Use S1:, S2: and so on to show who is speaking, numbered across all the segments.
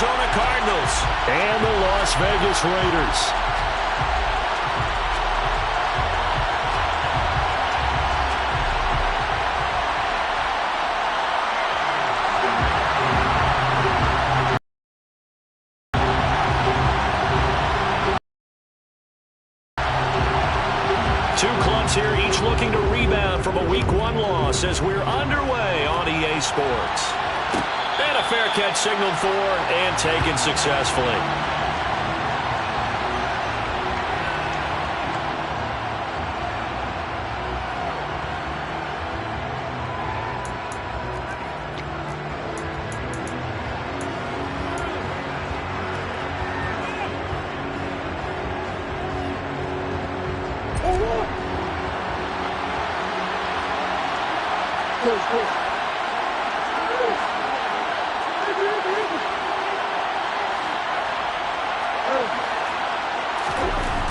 S1: Arizona Cardinals.
S2: And the Las Vegas Raiders.
S1: Two clubs here, each looking to rebound from a Week 1 loss as we're underway on EA Sports. And a fair catch signaled for and taken successfully.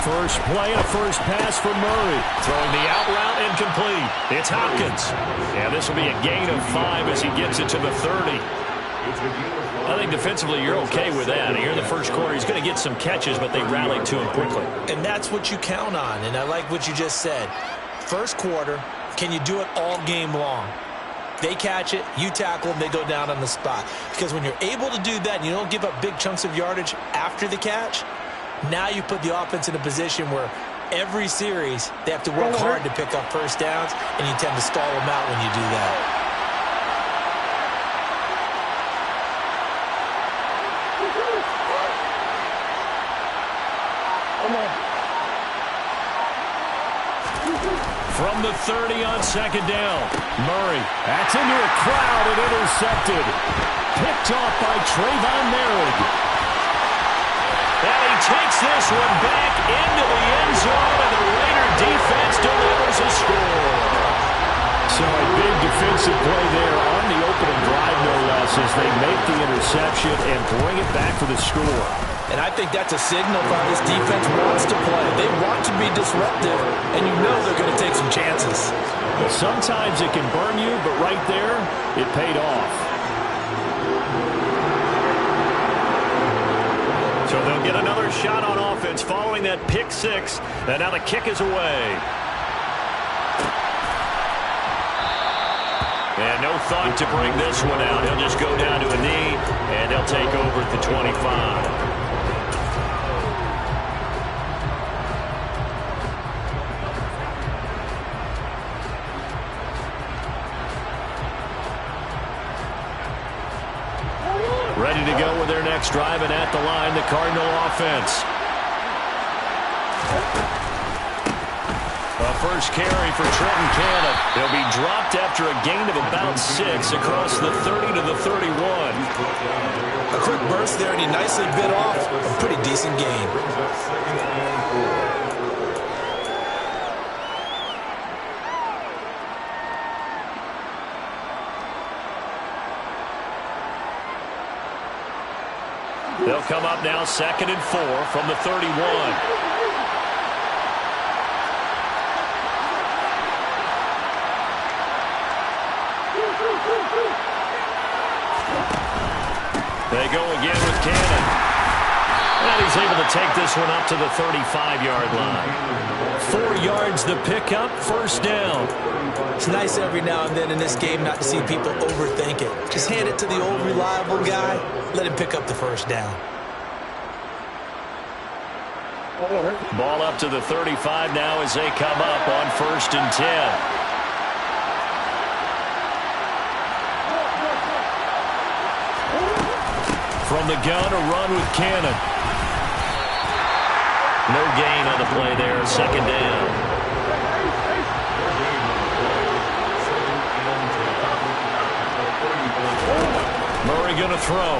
S2: First play and a first pass for Murray.
S1: Throwing the out route incomplete. It's Hopkins. Yeah, this will be a gain of 5 as he gets it to the 30. I think defensively you're okay with that. Here in the first quarter, he's going to get some catches, but they rallied to him quickly.
S3: And that's what you count on, and I like what you just said. First quarter, can you do it all game long? They catch it, you tackle them, they go down on the spot. Because when you're able to do that and you don't give up big chunks of yardage after the catch, now you put the offense in a position where every series they have to work hard to pick up first downs, and you tend to stall them out when you do that.
S1: From the 30 on second down.
S2: Murray, that's into a crowd and intercepted. Picked off by Trayvon Merrick.
S1: And he takes this one back into the end zone, and the Raider defense delivers a score.
S2: So a big defensive play there on the opening drive, no less, as they make the interception and bring it back for the score.
S3: And I think that's a signal of how this defense wants to play. They want to be disruptive, and you know they're going to take some chances.
S2: Well, sometimes it can burn you, but right there, it paid off.
S1: So they'll get another shot on offense following that pick six, and now the kick is away. And no thought to bring this one out. He'll just go down to a knee, and they'll take over at the 25. Ready to go with their next drive, and at the line, the Cardinal offense. A first carry for Trenton Cannon. He'll be dropped after a gain of about 6 across the 30 to the 31.
S3: A quick burst there, and he nicely bit off a pretty decent gain.
S1: They'll come up now 2nd and 4 from the 31. They go again with Cannon. And he's able to take this one up to the 35-yard line. 4 yards the pickup, first down.
S3: It's nice every now and then in this game not to see people overthink it. Just hand it to the old reliable guy. Let him pick up the first down.
S1: Ball up to the 35 now as they come up on 1st and 10. From the gun, a run with Cannon. No gain on the play there, 2nd down. Murray going to throw.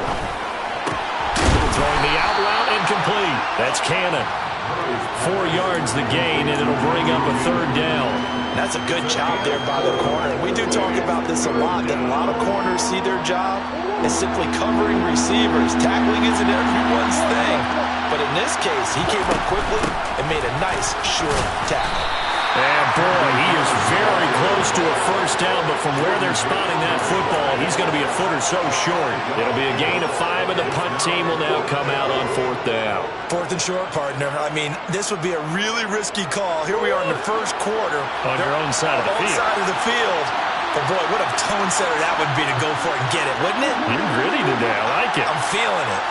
S1: Throwing the out route, incomplete. That's Cannon. 4 yards the gain, and it'll bring up a 3rd down.
S3: That's a good job there by the corner. We do talk about this a lot, that a lot of corners see their job as simply covering receivers. Tackling isn't everyone's thing. But in this case, he came up quickly and made a nice, short tackle.
S1: And boy, he is very close to a first down, but from where they're spotting that football, he's going to be a foot or so short. It'll be a gain of 5, and the punt team will now come out on 4th down.
S3: 4th and short, partner. I mean, this would be a really risky call. Here we are in the first quarter.
S1: On your own side of the field.
S3: Side of the field. But, boy, what a tone setter that would be to go for it and get it, wouldn't it?
S1: You're gritty today. I like it.
S3: I'm feeling it.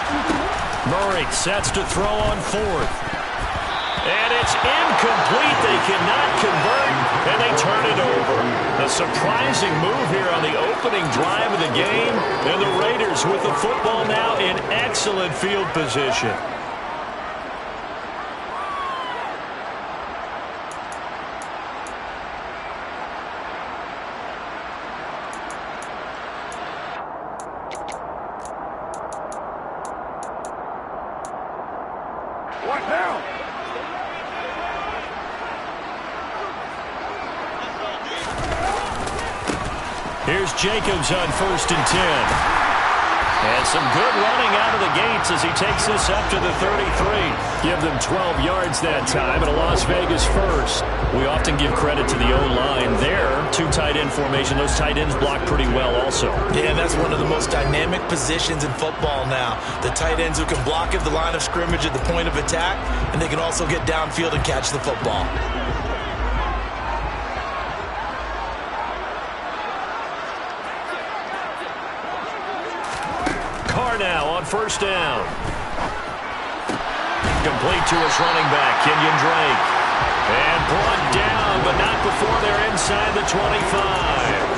S1: Murray sets to throw on 4th. And it's incomplete. They cannot convert, and they turn it over. A surprising move here on the opening drive of the game. And the Raiders with the football now in excellent field position.
S2: What now?
S1: Here's Jacobs on 1st and 10. And some good running out of the gates as he takes this up to the 33. Give them 12 yards that time, and a Las Vegas first. We often give credit to the O-line there. 2 tight end formation. Those tight ends block pretty well also.
S3: Yeah, that's one of the most dynamic positions in football now. The tight ends who can block at the line of scrimmage at the point of attack, and they can also get downfield and catch the football.
S1: Now on 1st down. Complete to his running back, Kenyon Drake. And brought down, but not before they're inside the 25.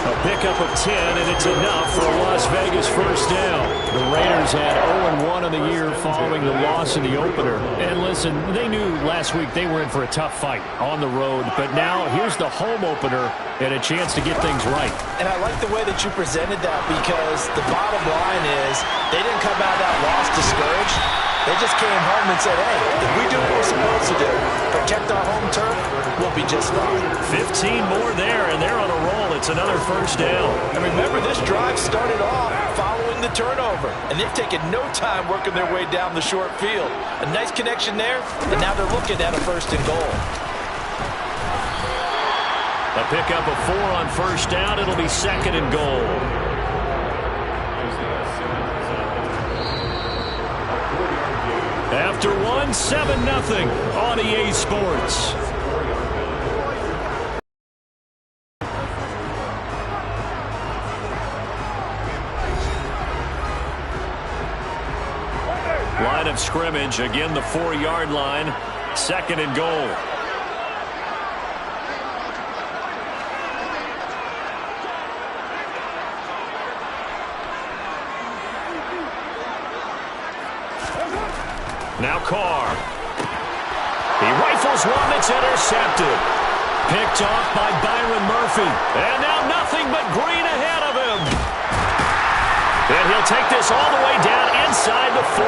S1: A pickup of 10, and it's enough for a Las Vegas first down.
S2: The Raiders had 0-1 on the year following the loss in the opener. And listen, they knew last week they were in for a tough fight on the road. But now here's the home opener and a chance to get things right.
S3: And I like the way that you presented that, because the bottom line is they didn't come out of that loss discouraged. They just came home and said, hey, if we do what we're supposed to do, protect our home turf, we'll be just fine.
S1: 15 more there, and they're on a roll. It's another first down.
S3: And remember, this drive started off following the turnover, and they've taken no time working their way down the short field. A nice connection there, and now they're looking at a 1st and goal.
S1: A pickup of 4 on 1st down. It'll be 2nd and goal. After 1, 7-0 on EA Sports. Line of scrimmage, again the 4-yard line, 2nd and goal. Now Carr. He rifles one that's intercepted. Picked off by Byron Murphy. And now nothing but green ahead of him. And he'll take this all the way down inside the 40.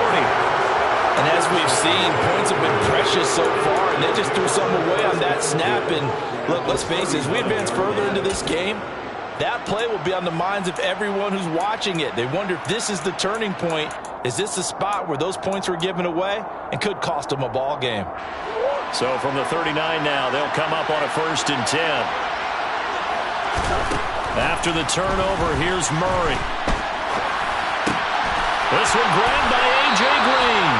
S3: And as we've seen, points have been precious so far, and they just threw some away on that snap. And look, let's face it, as we advance further into this game, that play will be on the minds of everyone who's watching it. They wonder if this is the turning point. Is this the spot where those points were given away and could cost them a ball game?
S1: So from the 39 now, they'll come up on a 1st and 10. After the turnover, here's Murray. This one grabbed by A.J. Green.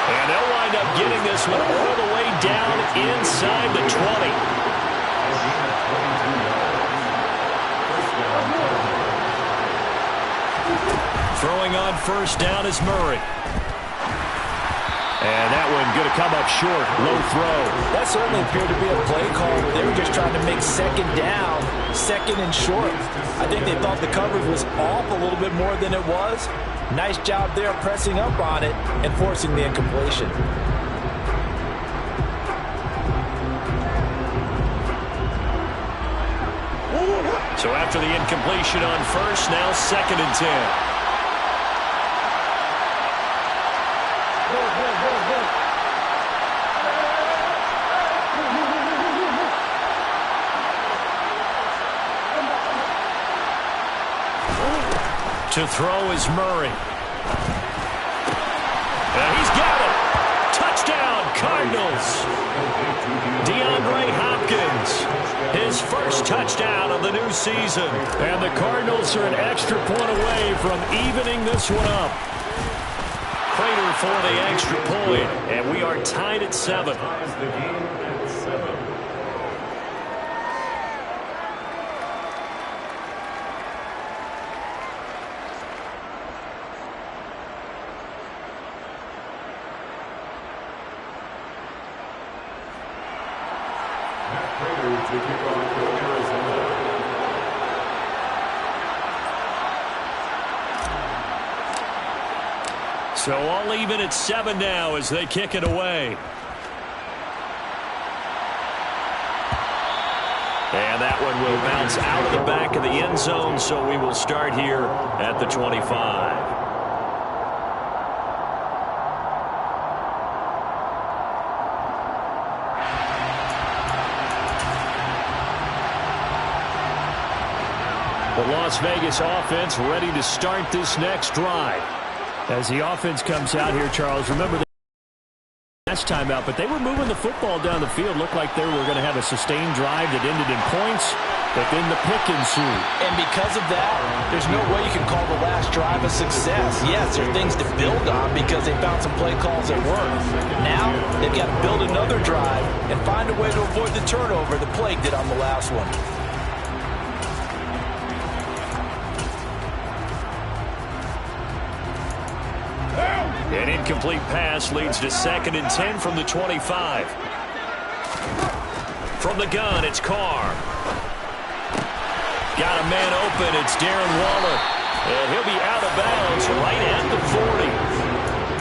S1: And they'll wind up getting this one all the way down inside the 20. Throwing on 1st down is Murray. And that one going to come up short. Low throw.
S3: That certainly appeared to be a play call where they were just trying to make 2nd down, 2nd and short. I think they thought the coverage was off a little bit more than it was. Nice job there pressing up on it and forcing the incompletion.
S1: So after the incompletion on 1st, now 2nd and 10. To throw is Murray. And he's got it. Touchdown, Cardinals. DeAndre Hopkins touchdown of the new season.
S2: And the Cardinals are an extra point away from evening this one up.
S1: Prater for the extra point, and we are tied at 7. So all even at 7 now as they kick it away. And that one will bounce out of the back of the end zone, so we will start here at the 25.
S2: The Las Vegas offense ready to start this next drive. As the offense comes out here, Charles, remember the last time out, but they were moving the football down the field. Looked like they were going to have a sustained drive that ended in points, but then the pick ensued.
S3: And because of that, there's no way you can call the last drive a success. Yes, there are things to build on because they found some play calls that worked. Now, they've got to build another drive and find a way to avoid the turnover the plague did on the last one.
S1: An incomplete pass leads to 2nd and 10 from the 25. From the gun, it's Carr. Got a man open. It's Darren Waller. And he'll be out of bounds right at the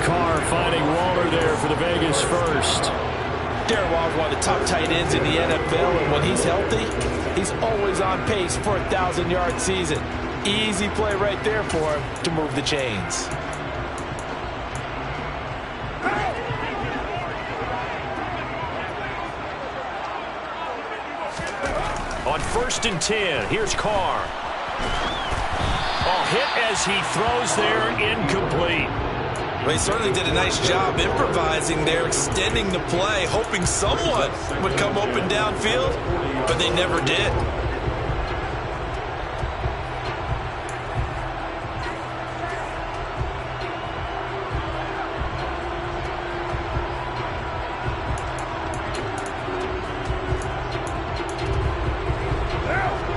S1: 40.
S2: Carr finding Waller there for the Vegas first.
S3: Darren Waller's one of the top tight ends in the NFL, and when he's healthy, he's always on pace for a 1,000-yard season. Easy play right there for him to move the chains.
S1: On 1st and 10, here's Carr. Hit as he throws there, incomplete.
S3: Well, he certainly did a nice job improvising there, extending the play, hoping someone would come open downfield, but they never did.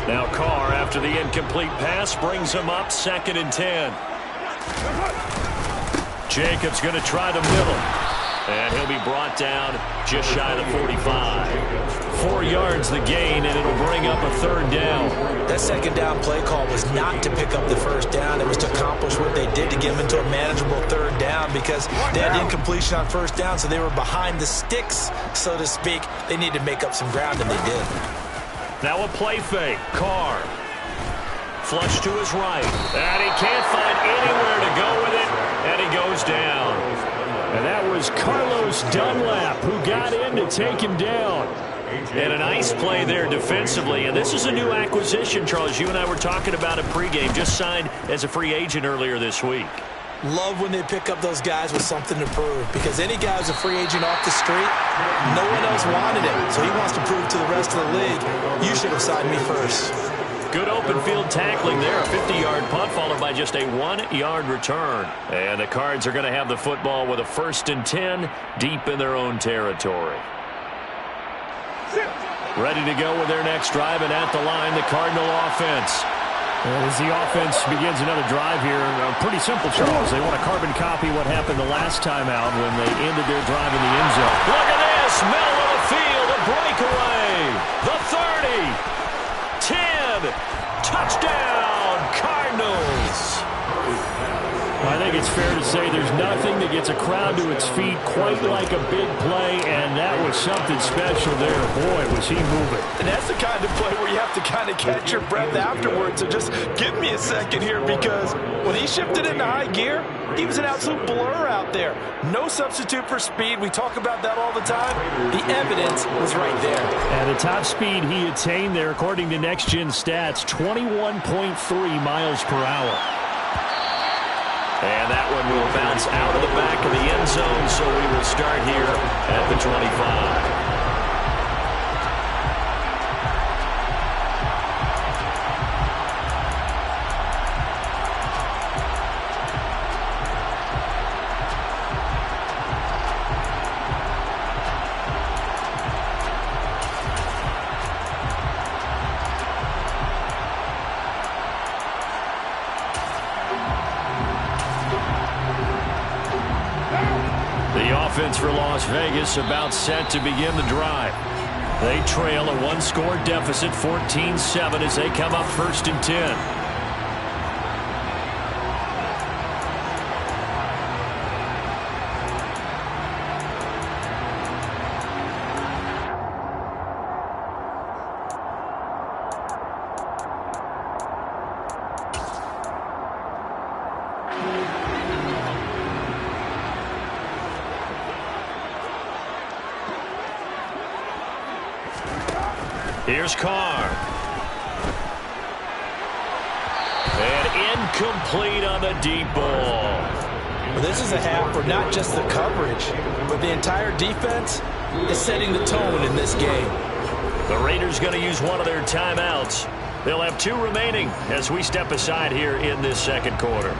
S1: Now Carr, after the incomplete pass, brings him up 2nd and 10. Jacobs going to try the middle. And he'll be brought down just shy of the 45. 4 yards the gain, and it'll bring up a 3rd down.
S3: That 2nd down play call was not to pick up the 1st down. It was to accomplish what they did to get them into a manageable 3rd down because they had incompletion on 1st down, so they were behind the sticks, so to speak. They needed to make up some ground, and they did.
S1: Now a play fake. Carr. Flush to his right. And he can't find anywhere to go with it. And he goes down.
S2: And that was Carlos Dunlap who got in to take him down.
S1: And a nice play there defensively. And this is a new acquisition, Charles. You and I were talking about it pregame. Just signed as a free agent earlier this week.
S3: Love when they pick up those guys with something to prove because any guy who's a free agent off the street, no one else wanted him. So he wants to prove to the rest of the league, you should have signed me first.
S1: Good open field tackling there. A 50-yard punt followed by just a 1-yard return. And the Cards are going to have the football with a 1st and 10 deep in their own territory. Ready to go with their next drive, and at the line, the Cardinal offense.
S2: As the offense begins another drive here, pretty simple, Charles. They want to carbon copy what happened the last time out when they ended their drive in the end zone.
S1: Look at this, middle of the field, a breakaway. The 30, 10, touchdown, Cardinals.
S2: I think it's fair to say there's nothing that gets a crowd to its feet quite like a big play, and that was something special there. Boy, was he moving.
S3: And that's the kind of play where you have to kind of catch your breath afterwards. So just give me a second here because when he shifted into high gear, he was an absolute blur out there. No substitute for speed. We talk about that all the time. The evidence was right there.
S2: And the top speed he attained there, according to Next Gen Stats, 21.3 miles per hour.
S1: And that one will bounce out of the back of the end zone, so we will start here at the 25.
S2: offense for Las Vegas about set to begin the drive. They trail a one-score deficit, 14-7, as they come up 1st and 10. Here's Carr. And incomplete on the deep ball.
S3: Well, this is a half for not just the coverage, but the entire defense is setting the tone in this game.
S1: The Raiders going to use one of their timeouts. They'll have 2 remaining as we step aside here in this second quarter.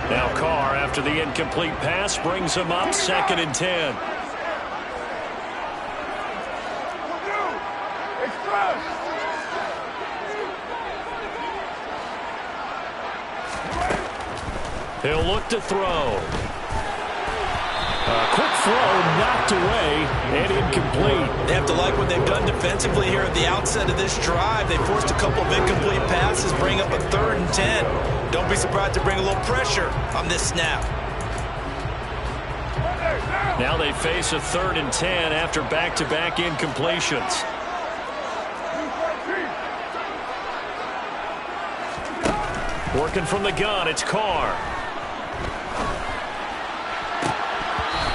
S1: Now Carr, after the incomplete pass, brings him up 2nd and 10. He'll look to throw.
S2: A quick throw knocked away and incomplete.
S3: They have to like what they've done defensively here at the outset of this drive. They forced a couple of incomplete passes, bring up a 3rd and 10. Don't be surprised to bring a little pressure on this snap.
S1: Now they face a 3rd and 10 after back-to-back incompletions. Working from the gun, it's Carr.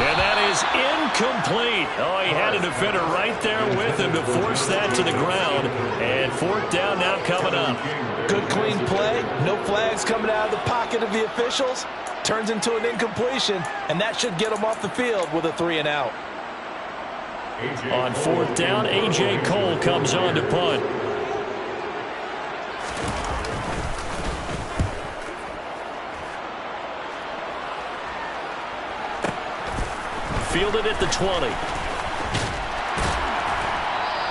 S1: And that is incomplete. Oh, he had a defender right there with him to force that to the ground. And 4th down now coming up.
S3: Good clean play. No flags coming out of the pocket of the officials. Turns into an incompletion, and that should get them off the field with a 3 and out.
S1: On 4th down, A.J. Cole comes on to punt. Fielded at the 20.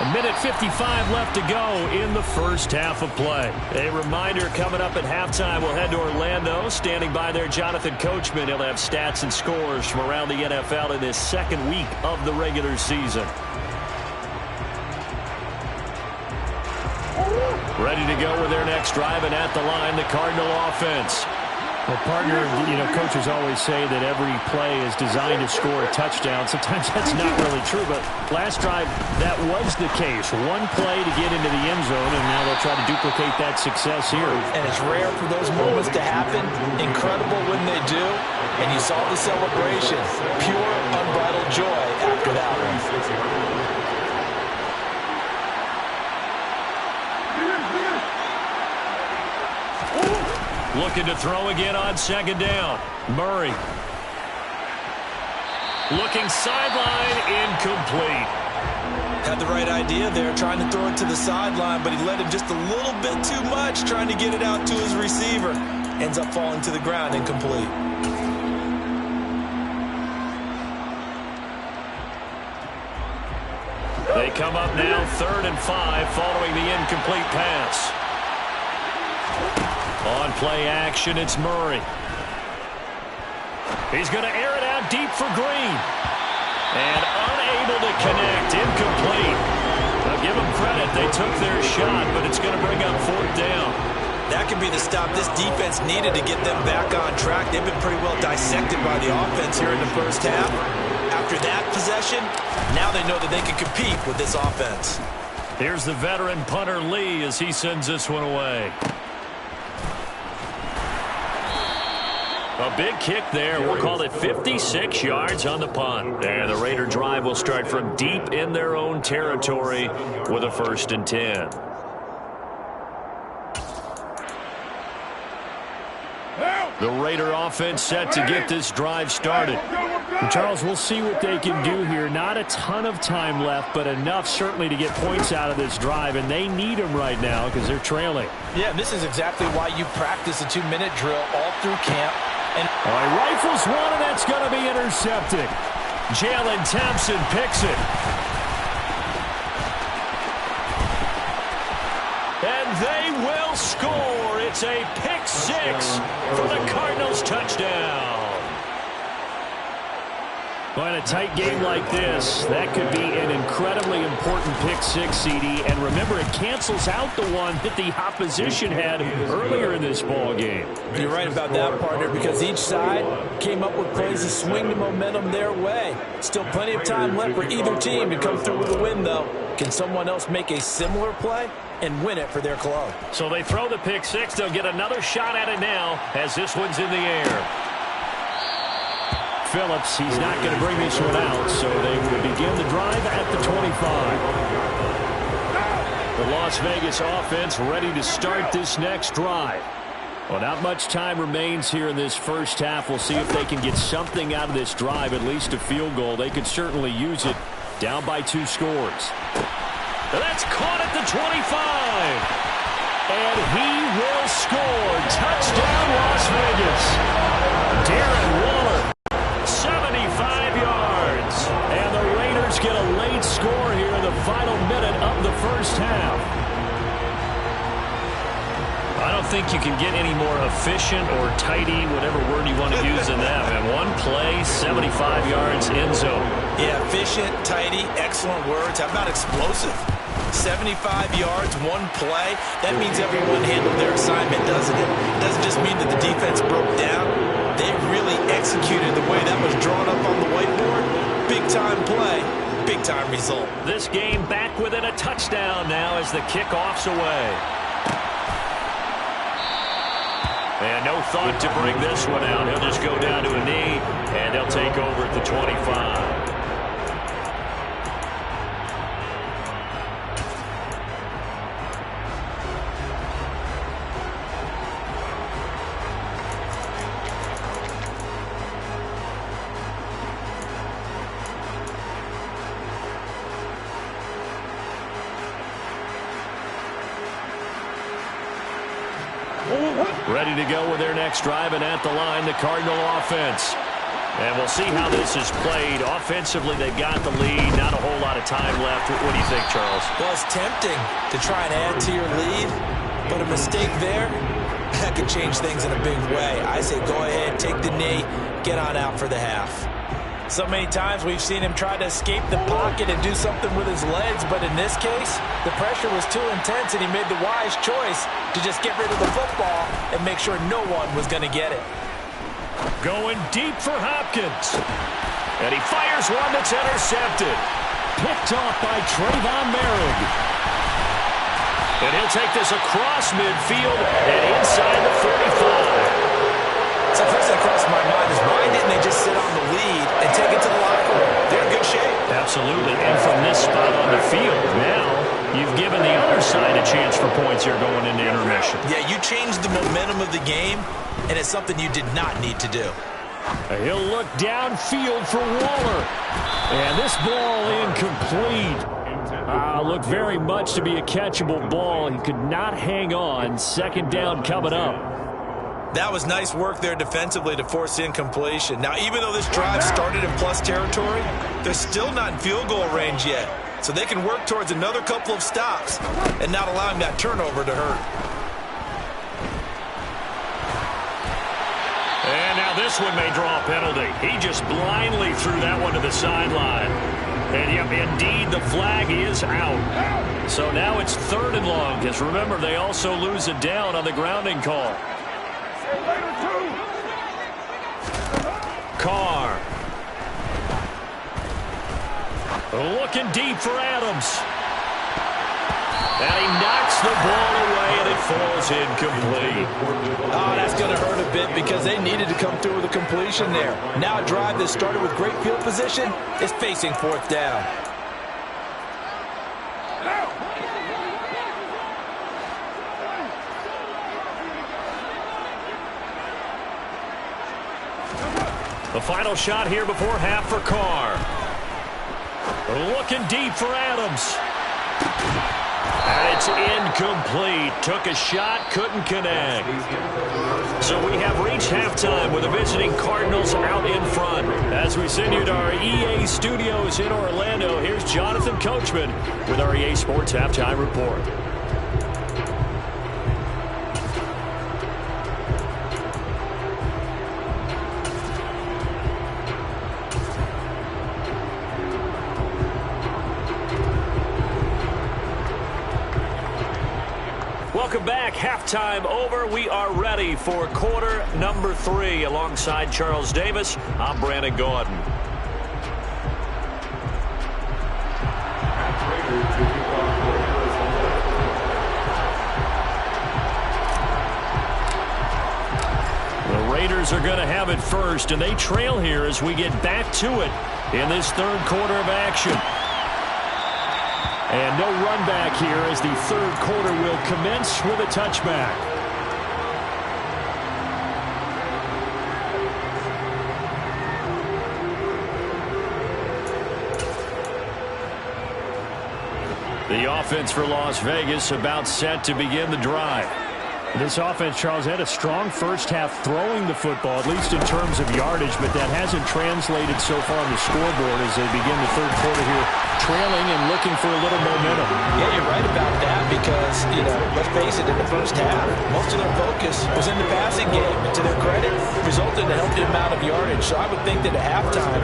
S1: A minute 55 left to go in the first half of play. A reminder coming up at halftime, we'll head to Orlando. Standing by there, Jonathan Coachman. He'll have stats and scores from around the NFL in this second week of the regular season. Ready to go with their next drive, and at the line, the Cardinal offense.
S2: Well, partner, coaches always say that every play is designed to score a touchdown. Sometimes that's not really true, but last drive, that was the case. One play to get into the end zone, and now they'll try to duplicate that success here.
S3: And it's rare for those moments to happen. Incredible when they do. And you saw the celebration. Pure, unbridled joy after that one.
S1: Looking to throw again on 2nd down. Murray. Looking sideline, incomplete.
S3: Had the right idea there, trying to throw it to the sideline, but he led him just a little bit too much, trying to get it out to his receiver. Ends up falling to the ground, incomplete.
S1: They come up now 3rd and 5 following the incomplete pass. On play action, it's Murray. He's going to air it out deep for Green. And unable to connect, incomplete. Now give them credit, they took their shot, but it's going to bring up 4th down.
S3: That could be the stop this defense needed to get them back on track. They've been pretty well dissected by the offense here in the first half. After that possession, now they know that they can compete with this offense.
S1: Here's the veteran punter Lee as he sends this one away. A big kick there. We'll call it 56 yards on the punt. And the Raider drive will start from deep in their own territory with a 1st and 10. The Raider offense set to get this drive started.
S2: And Charles, we'll see what they can do here. Not a ton of time left, but enough certainly to get points out of this drive, and they need them right now because they're trailing.
S3: Yeah, this is exactly why you practice a 2-minute drill all through camp. And
S2: all right, rifles one, and that's going to be intercepted.
S1: Jalen Thompson picks it. they will score. It's a pick six for the Cardinals touchdown.
S2: Well, in a tight game like this, that could be an incredibly important pick six, CD. And remember, it cancels out the one that the opposition had earlier in this ball game.
S3: You're right about that, partner, because each side came up with plays to swing the momentum their way. Still plenty of time left for either team to come through with a win, though. Can someone else make a similar play and win it for their club?
S1: So they throw the pick six. They'll get another shot at it now as this one's in the air.
S2: Phillips, he's not going to bring this one out, so they will begin the drive at the 25. The Las Vegas offense ready to start this next drive. Well, not much time remains here in this first half. We'll see if they can get something out of this drive, at least a field goal. They could certainly use it, down by 2 scores.
S1: That's caught at the 25.
S2: And he will score. Touchdown, Las Vegas. Darren Waller.
S1: 75 yards.
S2: And the Raiders get a late score here in the final minute of the first half.
S1: I don't think you can get any more efficient or tidy, whatever word you want to use in that. And one play, 75 yards, end zone.
S3: Yeah, efficient, tidy, excellent words. How about explosive? 75 yards, one play. That means everyone handled their assignment, doesn't it? It doesn't just mean that the defense broke down. They really executed the way that was drawn up on the whiteboard. Big-time play, big-time result.
S1: This game back within a touchdown now as the kickoff's away. And no thought to bring this one out. He'll just go down to a knee, and they'll take over at the 25. Ready to go with their next drive, and at the line, the Cardinal offense. And we'll see how this is played. Offensively, they've got the lead. Not a whole lot of time left. What do you think, Charles?
S3: Well, it's tempting to try and add to your lead, but a mistake there, that could change things in a big way. I say go ahead, take the knee, get on out for the half. So many times we've seen him try to escape the pocket and do something with his legs, but in this case, the pressure was too intense, and he made the wise choice to just get rid of the football and make sure no one was going to get it.
S1: Going deep for Hopkins. And he fires one that's intercepted.
S2: Picked off by Trayvon Merrick.
S1: And he'll take this across midfield and inside the 45.
S3: So first that crossed my mind is, why didn't they just sit on the lead and take it to the locker room? They're in good shape.
S1: Absolutely. And from this spot on the field, now you've given the other side a chance for points here going into intermission.
S3: Yeah, you changed the momentum of the game, and it's something you did not need to do.
S2: He'll look downfield for Waller. And this ball incomplete. Looked very much to be a catchable ball. He could not hang on. Second down coming up.
S3: That was nice work there defensively to force incompletion. Now, even though this drive started in plus territory, they're still not in field goal range yet. So they can work towards another couple of stops and not allowing that turnover to hurt.
S1: And now this one may draw a penalty. He just blindly threw that one to the sideline. And yep, indeed, the flag is out. So now it's 3rd and long, because remember, they also lose a down on the grounding call. Carr. Looking deep for Adams. And he knocks the ball away, and it falls incomplete.
S3: Oh, that's going to hurt a bit because they needed to come through with a completion there. Now a drive that started with great field position is facing 4th down.
S1: The final shot here before half for Carr. Looking deep for Adams. And it's incomplete. Took a shot, couldn't connect. So we have reached halftime with the visiting Cardinals out in front. As we send you to our EA studios in Orlando, here's Jonathan Coachman with our EA Sports Halftime Report. Welcome back. Halftime over. We are ready for quarter number 3. Alongside Charles Davis, I'm Brandon Gaudin. The Raiders are going to have it first, and they trail here as we get back to it in this third quarter of action. And no run back here as the third quarter will commence with a touchback. The offense for Las Vegas about set to begin the drive.
S2: This offense, Charles, had a strong first half throwing the football, at least in terms of yardage, but that hasn't translated so far on the scoreboard as they begin the third quarter here, trailing and looking for a little momentum.
S3: Yeah, you're right about that because, let's face it, in the first half, most of their focus was in the passing game. And to their credit, resulted in a healthy amount of yardage. So I would think that at halftime,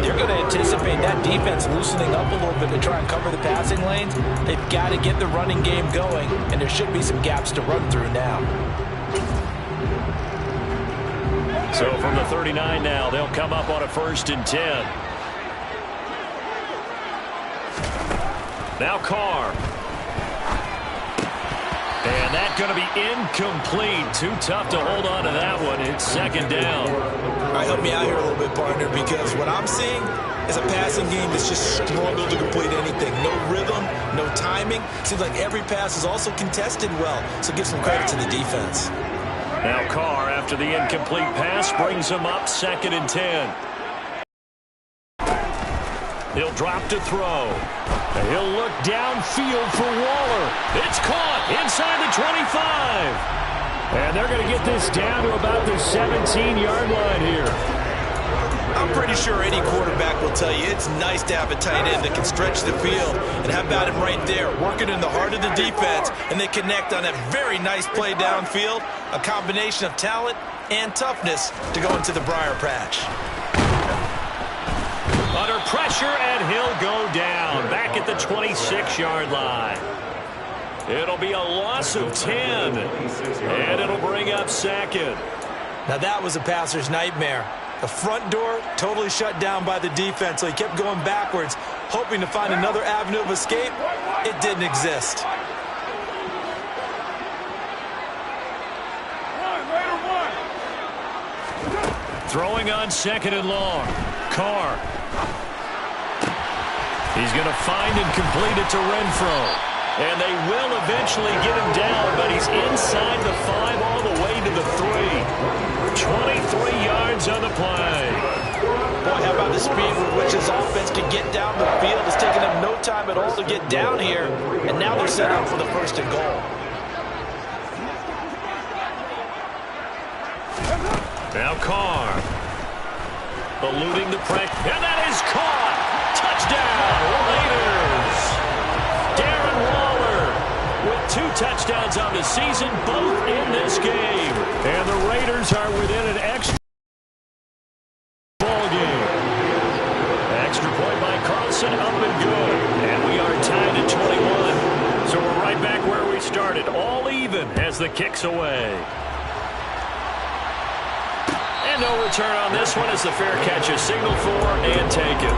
S3: they're going to anticipate that defense loosening up a little bit to try and cover the passing lanes. They've got to get the running game going, and there should be some gaps to run through now.
S1: So from the 39 now, they'll come up on a 1st and 10. Now Carr. And that's going to be incomplete. Too tough to hold on to that one. It's 2nd down.
S3: All right, help me out here a little bit, partner, because what I'm seeing is a passing game that's just struggled to complete anything. No rhythm, no timing. Seems like every pass is also contested well, so give some credit to the defense.
S1: Now Carr, after the incomplete pass, brings him up 2nd and 10. He'll drop to throw. He'll look downfield for Waller. It's caught inside the 25. And they're going to get this down to about the 17-yard line here.
S3: I'm pretty sure any quarterback will tell you it's nice to have a tight end that can stretch the field. And how about him right there, working in the heart of the defense, and they connect on a very nice play downfield, a combination of talent and toughness to go into the briar patch.
S1: Under pressure, and he'll go down back at the 26-yard line. It'll be a loss of 10, and it'll bring up 2nd.
S3: Now that was a passer's nightmare. The front door totally shut down by the defense, so he kept going backwards, hoping to find another avenue of escape. It didn't exist.
S1: Throwing on 2nd and long. Carr. He's going to find and complete it to Renfro. And they will eventually get him down, but he's inside the 5 all the way to the 3. 23 yards on the play.
S3: Boy, how about the speed with which his offense can get down the field? It's taken them no time at all to get down here, and now they're set up for the 1st and goal.
S1: Now Carr. Eluding the pressure, and that is caught. Touchdown, Raiders. Darren Waller with 2 touchdowns on the season, both in this game. And the Raiders are within an extra ball game. Extra point by Carlson, up and good. And we are tied at 21. So we're right back where we started, all even as the kick's away. And no return on this one as the fair catch is signaled for and taken.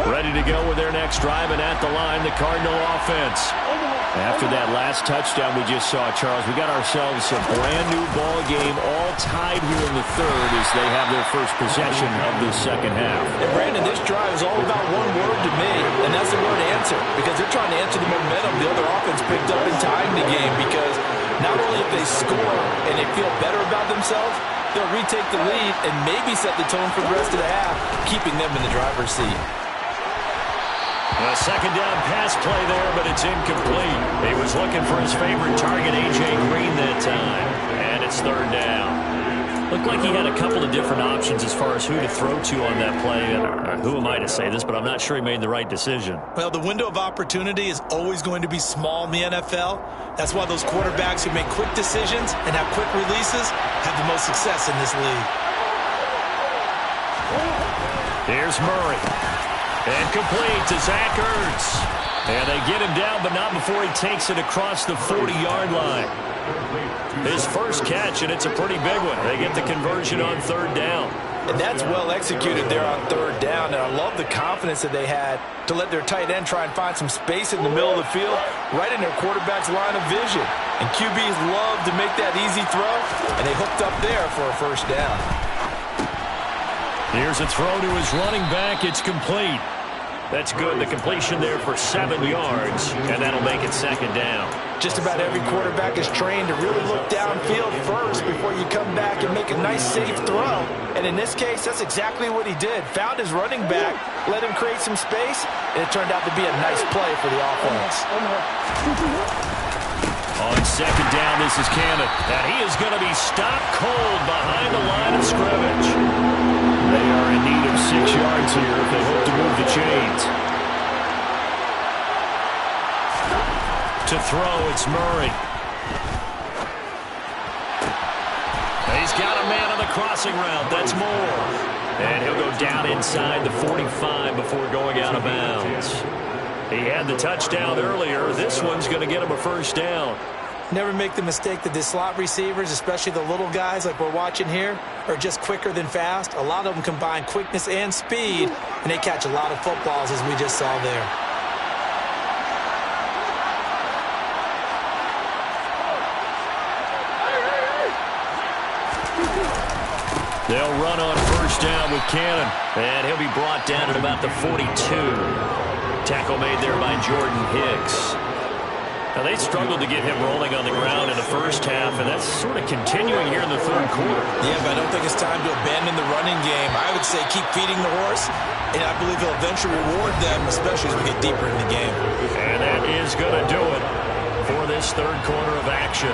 S1: Ready to go with their next drive, and at the line, the Cardinal offense. After that last touchdown we just saw, Charles, we got ourselves a brand-new ball game, all tied here in the third as they have their first possession of the 2nd half.
S3: And Brandon, this drive is all about one word to me, and that's the word answer, because they're trying to answer the momentum the other offense picked up in tying the game, because not only if they score and they feel better about themselves, they'll retake the lead and maybe set the tone for the rest of the half, keeping them in the driver's seat.
S1: A 2nd down pass play there, but it's incomplete. He was looking for his favorite target, A.J. Green, that time. And it's 3rd down. Looked like he had a couple of different options as far as who to throw to on that play. Who am I to say this, but I'm not sure he made the right decision.
S3: Well, the window of opportunity is always going to be small in the NFL. That's why those quarterbacks who make quick decisions and have quick releases have the most success in this league.
S1: Here's Murray. And complete to Zach Ertz. And they get him down, but not before he takes it across the 40-yard line. His first catch, and it's a pretty big one. They get the conversion on third down.
S3: And that's well executed there on third down. And I love the confidence that they had to let their tight end try and find some space in the middle of the field, right in their quarterback's line of vision. And QBs love to make that easy throw, and they hooked up there for a first down.
S1: Here's a throw to his running back. It's complete. That's good. The completion there for 7 yards, and that'll make it second down.
S3: Just about every quarterback is trained to really look downfield first before you come back and make a nice, safe throw. And in this case, that's exactly what he did. Found his running back, let him create some space, and it turned out to be a nice play for the offense.
S1: On second down, this is Cannon. And he is going to be stopped cold behind the line of scrimmage. They are in need of 6 yards here if they hope to move the chains. To throw, it's Murray. He's got a man on the crossing route. That's Moore. And he'll go down inside the 45 before going out of bounds. He had the touchdown earlier. This one's going to get him a first down.
S3: Never make the mistake that the slot receivers, especially the little guys like we're watching here, are just quicker than fast. A lot of them combine quickness and speed, and they catch a lot of footballs, as we just saw there.
S1: They'll run on first down with Cannon, and he'll be brought down at about the 42. Tackle made there by Jordan Hicks. Now, they struggled to get him rolling on the ground in the first half, and that's sort of continuing here in the third quarter.
S3: Yeah, but I don't think it's time to abandon the running game. I would say keep feeding the horse, and I believe he'll eventually reward them, especially as we get deeper in the game.
S1: And that is going to do it for this third quarter of action.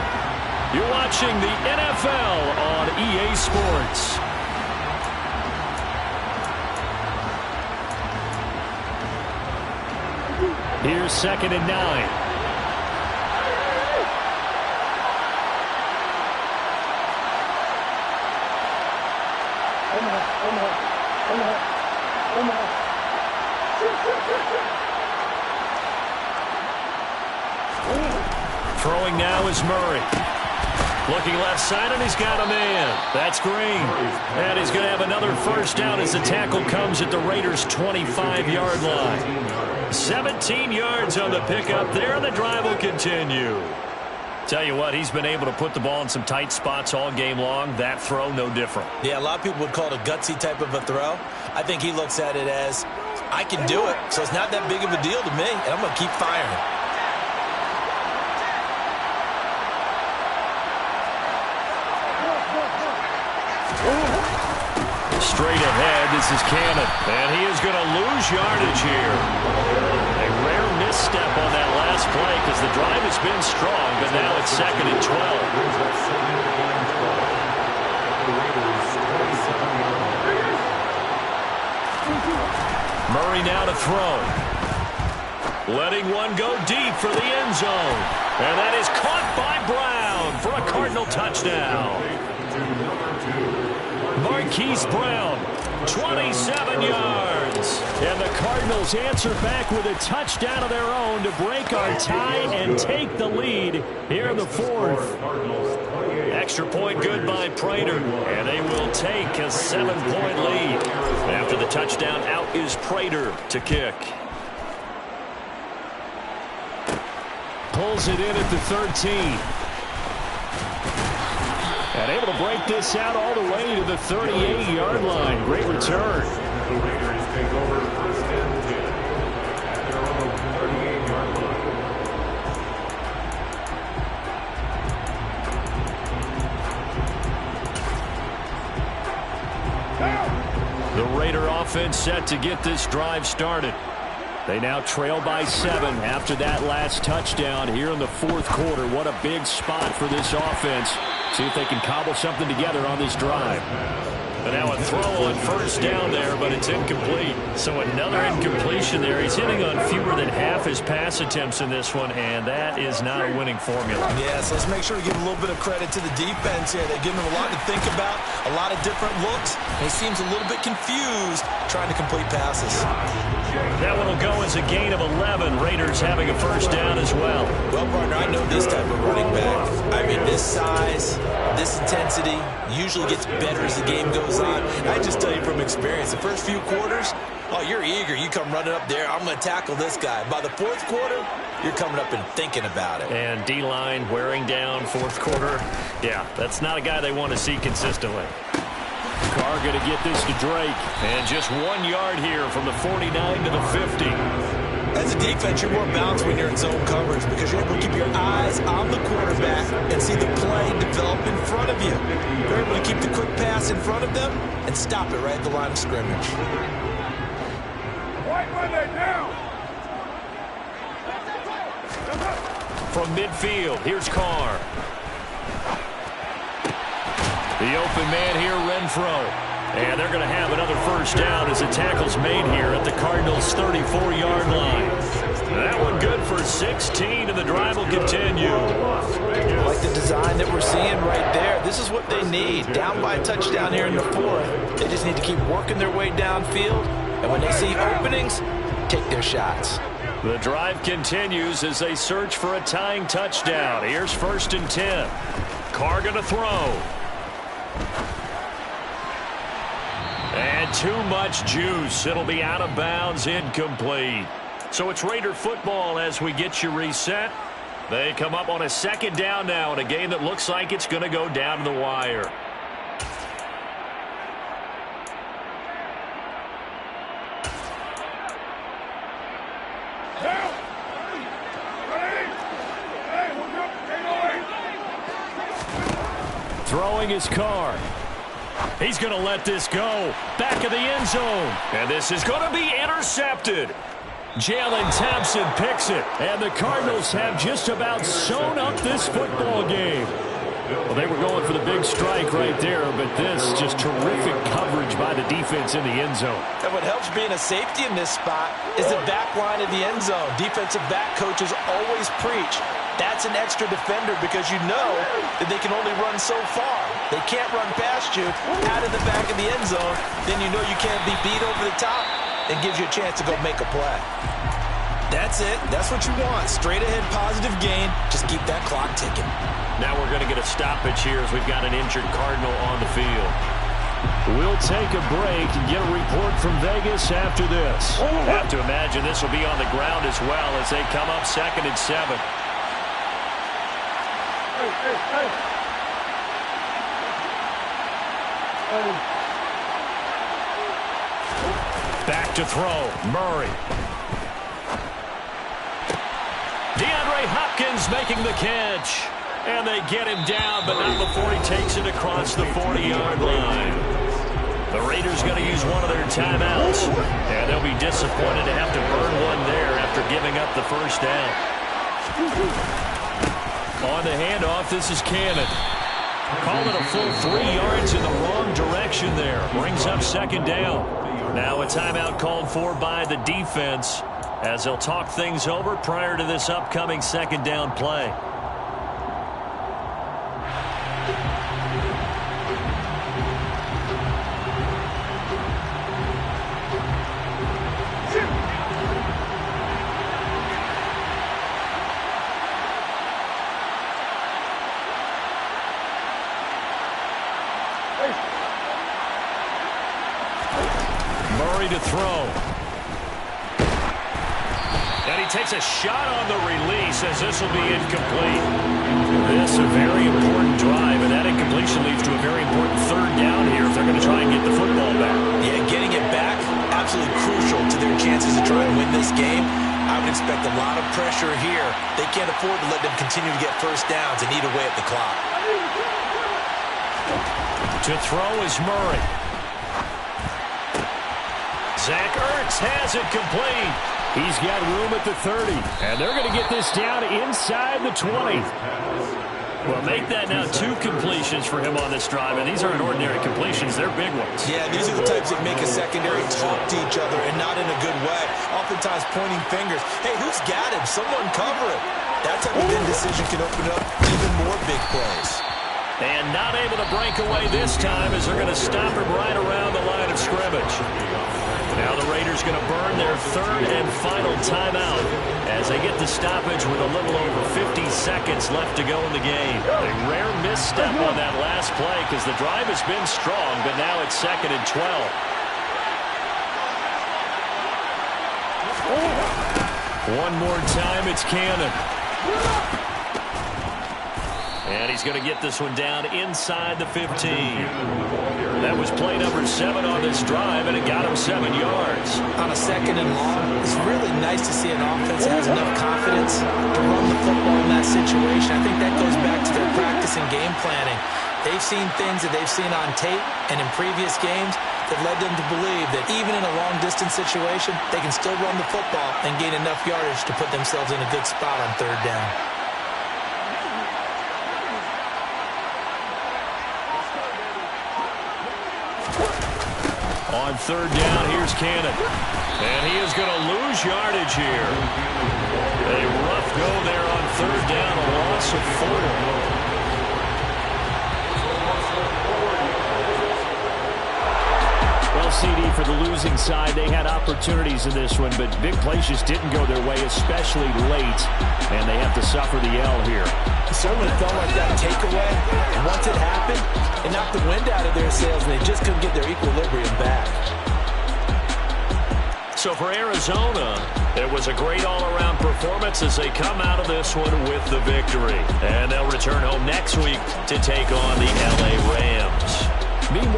S1: You're watching the NFL on EA Sports. Here's 2nd and 9. Throwing now is Murray. Looking left side, and he's got a man. That's Green. And he's going to have another first down as the tackle comes at the Raiders' 25-yard line. 17 yards on the pickup there, and the drive will continue. Tell you what, he's been able to put the ball in some tight spots all game long. That throw, no different.
S3: Yeah, a lot of people would call it a gutsy type of a throw. I think he looks at it as, I can do it, so it's not that big of a deal to me, and I'm going to keep firing.
S1: Straight ahead, this is Cannon, and he is going to lose yardage here. A rare misstep on that last play because the drive has been strong, but now it's 2nd and 12. Murray now to throw. Letting one go deep for the end zone. And that is caught by Brown for a Cardinal touchdown. Marquise Brown, 27 yards. And the Cardinals answer back with a touchdown of their own to break our tie and take the lead here in the fourth. Extra point good by Prater, and they will take a 7-point lead. After the touchdown, out is Prater to kick. Pulls it in at the 13. And able to break this out all the way to the 38-yard line. Great return. The Raiders take over first and 10 at their own 38-yard line. The Raider offense set to get this drive started. They now trail by 7 after that last touchdown here in the fourth quarter. What a big spot for this offense.
S2: See if they can cobble something together on this drive.
S1: And now a throw on first down there, but it's incomplete. So another incompletion there. He's hitting on fewer than half his pass attempts in this one, and that is not a winning formula.
S3: Yeah, so let's make sure we give a little bit of credit to the defense here. They're giving him a lot to think about, a lot of different looks. He seems a little bit confused trying to complete passes.
S1: That one will go as a gain of 11. Raiders having a first down as well.
S3: Well, partner, I know this type of running back. I mean, this size, this intensity usually gets better as the game goes on. And I just tell you from experience, the first few quarters, oh, you're eager. You come running up there, I'm going to tackle this guy. By the fourth quarter, you're coming up and thinking about it.
S1: And D-line wearing down fourth quarter. Yeah, that's not a guy they want to see consistently.
S2: Carr going to get this to Drake.
S1: And just 1 yard here from the 49 to the 50.
S3: As a defense, you're more balanced when you're in zone coverage because you're able to keep your eyes on the quarterback and see the play develop in front of you. You're able to keep the quick pass in front of them and stop it right at the line of scrimmage.
S1: From midfield, here's Carr. The open man here, Renfro. And they're going to have another first down as the tackle's made here at the Cardinals' 34-yard line. That one good for 16, and the drive will continue.
S3: Like the design that we're seeing right there. This is what they need. Down by a touchdown here in the fourth. They just need to keep working their way downfield. And when they see openings, take their shots.
S1: The drive continues as they search for a tying touchdown. Here's 1st and 10. Carr going to throw. And too much juice. It'll be out of bounds, incomplete. So it's Raider football as we get you reset. They come up on a 2nd down now in a game that looks like it's going to go down to the wire.
S2: Throwing his Carr.
S1: He's going to let this go. Back of the end zone. And this is going to be intercepted. Jalen Thompson picks it.
S2: And the Cardinals have just about sewn up this football game. Well, they were going for the big strike right there, but this just terrific coverage by the defense in the end zone.
S3: And what helps being a safety in this spot is the back line of the end zone. Defensive back coaches always preach. That's an extra defender because you know that they can only run so far. They can't run past you out of the back of the end zone. Then you know you can't be beat over the top. It gives you a chance to go make a play. That's it. That's what you want. Straight ahead positive gain. Just keep that clock ticking.
S1: Now we're going to get a stoppage here as we've got an injured Cardinal on the field.
S2: We'll take a break and get a report from Vegas after this.
S1: Have to imagine this will be on the ground as well as they come up 2nd and 7. Back to throw. Murray. DeAndre Hopkins making the catch. And they get him down, but not before he takes it across the 40-yard line. The Raiders going to use one of their timeouts. And they'll be disappointed to have to burn one there after giving up the first down. On the handoff, this is Cannon. Call it a full 3 yards in the wrong direction there. Brings up 2nd down. Now a timeout called for by the defense as they'll talk things over prior to this upcoming 2nd down play. Murray to throw. And he takes a shot on the release as this will be incomplete. This is a very important drive, and that incompletion leads to a very important 3rd down here if they're going to try and get the football back.
S3: Yeah, getting it back, absolutely crucial to their chances to try and win this game. I would expect a lot of pressure here. They can't afford to let them continue to get first downs and eat away at the clock.
S1: To throw is Murray. Zach Ertz has it complete.
S2: He's got room at the 30.
S1: And they're going to get this down inside the 20.
S2: Well, make that now 2 completions for him on this drive, and these aren't ordinary completions. They're big ones.
S3: Yeah, these are the types that make a secondary talk to each other, and not in a good way. Oftentimes pointing fingers. Hey, who's got him? Someone cover it. That type of indecision can open up even more big plays.
S1: And not able to break away this time as they're going to stop him right around the line of scrimmage. Now the Raiders going to burn their 3rd and final timeout as they get the stoppage with a little over 50 seconds left to go in the game. A rare misstep on that last play because the drive has been strong, but now it's 2nd and 12. One more time, it's Cannon. And he's going to get this one down inside the 15. That was play number 7 on this drive, and it got him 7 yards.
S3: On a 2nd and long, it's really nice to see an offense that has enough confidence to run the football in that situation. I think that goes back to their practice and game planning. They've seen things that they've seen on tape and in previous games that led them to believe that even in a long-distance situation, they can still run the football and gain enough yardage to put themselves in a good spot on 3rd down.
S1: On 3rd down, here's Cannon. And he is going to lose yardage here. A rough go there on 3rd down, a loss of 4.
S2: Well, CD, for the losing side, they had opportunities in this one, but big plays just didn't go their way, especially late, and they have to suffer the L here.
S3: It certainly felt like that takeaway. And once it happened, it knocked the wind out of their sails, and they just couldn't get their equilibrium back.
S1: So for Arizona, it was a great all-around performance as they come out of this one with the victory. And they'll return home next week to take on the LA Rams. Meanwhile,